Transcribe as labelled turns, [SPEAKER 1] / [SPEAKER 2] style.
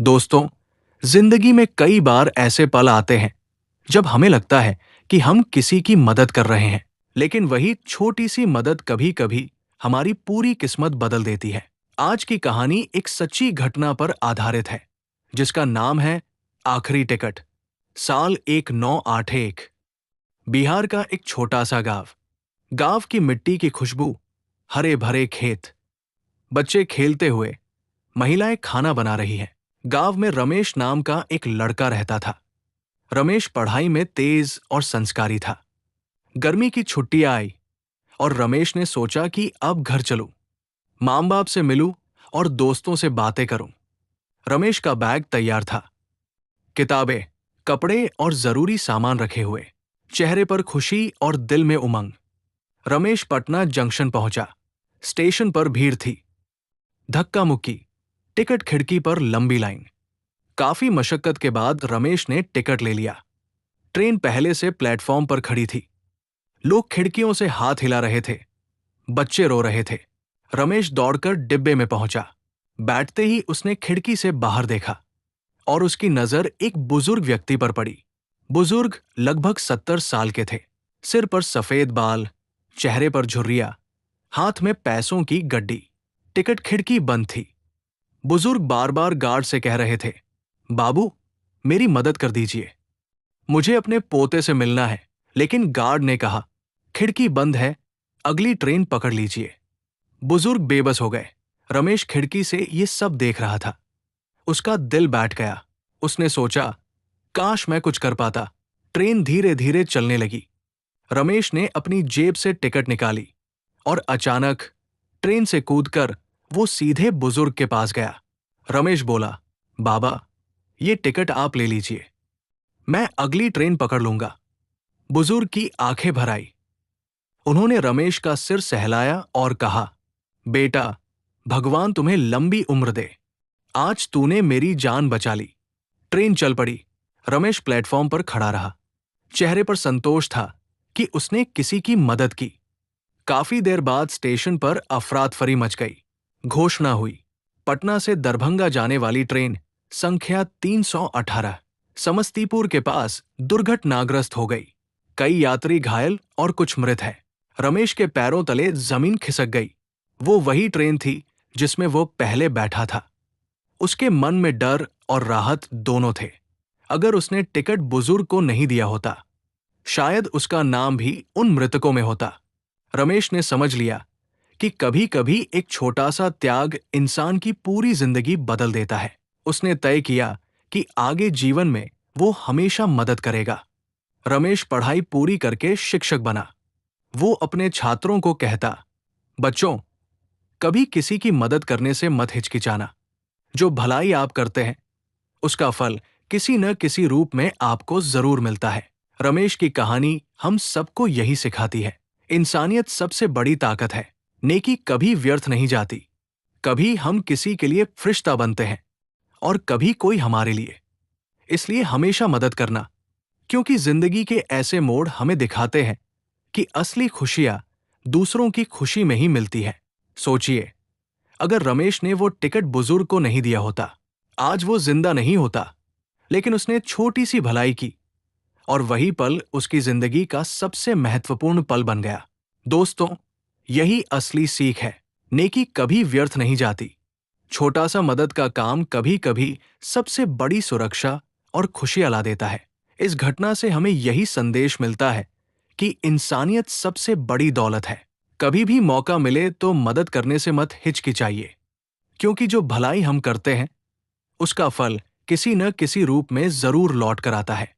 [SPEAKER 1] दोस्तों, जिंदगी में कई बार ऐसे पल आते हैं जब हमें लगता है कि हम किसी की मदद कर रहे हैं, लेकिन वही छोटी सी मदद कभी-कभी हमारी पूरी किस्मत बदल देती है। आज की कहानी एक सच्ची घटना पर आधारित है, जिसका नाम है आखिरी टिकट। साल 1981। बिहार का एक छोटा सा गांव। गांव की मिट्टी की खुशबू, हरे भरे खेत, बच्चे खेलते हुए, महिलाएं खाना बना रही हैं। गांव में रमेश नाम का एक लड़का रहता था। रमेश पढ़ाई में तेज और संस्कारी था। गर्मी की छुट्टियां आई और रमेश ने सोचा कि अब घर चलूं, माँ बाप से मिलूं और दोस्तों से बातें करूं। रमेश का बैग तैयार था, किताबें, कपड़े और जरूरी सामान रखे हुए, चेहरे पर खुशी और दिल में उमंग। रमेश पटना जंक्शन पहुंचा। स्टेशन पर भीड़ थी, धक्का मुक्की, टिकट खिड़की पर लंबी लाइन। काफी मशक्कत के बाद रमेश ने टिकट ले लिया। ट्रेन पहले से प्लेटफॉर्म पर खड़ी थी। लोग खिड़कियों से हाथ हिला रहे थे, बच्चे रो रहे थे। रमेश दौड़कर डिब्बे में पहुंचा। बैठते ही उसने खिड़की से बाहर देखा और उसकी नजर एक बुजुर्ग व्यक्ति पर पड़ी। बुजुर्ग लगभग 70 साल के थे। सिर पर सफेद बाल, चेहरे पर झुर्रियां, हाथ में पैसों की गड्डी। टिकट खिड़की बंद थी। बुजुर्ग बार बार गार्ड से कह रहे थे, बाबू, मेरी मदद कर दीजिए, मुझे अपने पोते से मिलना है। लेकिन गार्ड ने कहा, खिड़की बंद है, अगली ट्रेन पकड़ लीजिए। बुजुर्ग बेबस हो गए। रमेश खिड़की से ये सब देख रहा था। उसका दिल बैठ गया। उसने सोचा, काश मैं कुछ कर पाता। ट्रेन धीरे धीरे चलने लगी। रमेश ने अपनी जेब से टिकट निकाली और अचानक ट्रेन से कूदकर वो सीधे बुजुर्ग के पास गया। रमेश बोला, बाबा, ये टिकट आप ले लीजिए, मैं अगली ट्रेन पकड़ लूंगा। बुजुर्ग की आंखें भर आई। उन्होंने रमेश का सिर सहलाया और कहा, बेटा, भगवान तुम्हें लंबी उम्र दे। आज तूने मेरी जान बचा ली। ट्रेन चल पड़ी। रमेश प्लेटफॉर्म पर खड़ा रहा। चेहरे पर संतोष था कि उसने किसी की मदद की। काफी देर बाद स्टेशन पर अफरातफरी मच गई। घोषणा हुई, पटना से दरभंगा जाने वाली ट्रेन संख्या 318 समस्तीपुर के पास दुर्घटनाग्रस्त हो गई। कई यात्री घायल और कुछ मृत हैं। रमेश के पैरों तले जमीन खिसक गई। वो वही ट्रेन थी जिसमें वो पहले बैठा था। उसके मन में डर और राहत दोनों थे। अगर उसने टिकट बुजुर्ग को नहीं दिया होता, शायद उसका नाम भी उन मृतकों में होता। रमेश ने समझ लिया कि कभी-कभी एक छोटा सा त्याग इंसान की पूरी जिंदगी बदल देता है। उसने तय किया कि आगे जीवन में वो हमेशा मदद करेगा। रमेश पढ़ाई पूरी करके शिक्षक बना। वो अपने छात्रों को कहता, बच्चों, कभी किसी की मदद करने से मत हिचकिचाना। जो भलाई आप करते हैं, उसका फल किसी न किसी रूप में आपको जरूर मिलता है। रमेश की कहानी हम सबको यही सिखाती है। इंसानियत सबसे बड़ी ताकत है। नेकी कभी व्यर्थ नहीं जाती। कभी हम किसी के लिए फरिश्ता बनते हैं और कभी कोई हमारे लिए। इसलिए हमेशा मदद करना, क्योंकि जिंदगी के ऐसे मोड़ हमें दिखाते हैं कि असली खुशियां दूसरों की खुशी में ही मिलती है। सोचिए, अगर रमेश ने वो टिकट बुजुर्ग को नहीं दिया होता, आज वो जिंदा नहीं होता। लेकिन उसने छोटी सी भलाई की और वही पल उसकी जिंदगी का सबसे महत्वपूर्ण पल बन गया। दोस्तों, यही असली सीख है। नेकी कभी व्यर्थ नहीं जाती। छोटा सा मदद का काम कभी-कभी सबसे बड़ी सुरक्षा और खुशियां ला देता है। इस घटना से हमें यही संदेश मिलता है कि इंसानियत सबसे बड़ी दौलत है। कभी भी मौका मिले तो मदद करने से मत हिचकिचाइए, क्योंकि जो भलाई हम करते हैं, उसका फल किसी न किसी रूप में जरूर लौट कर आता है।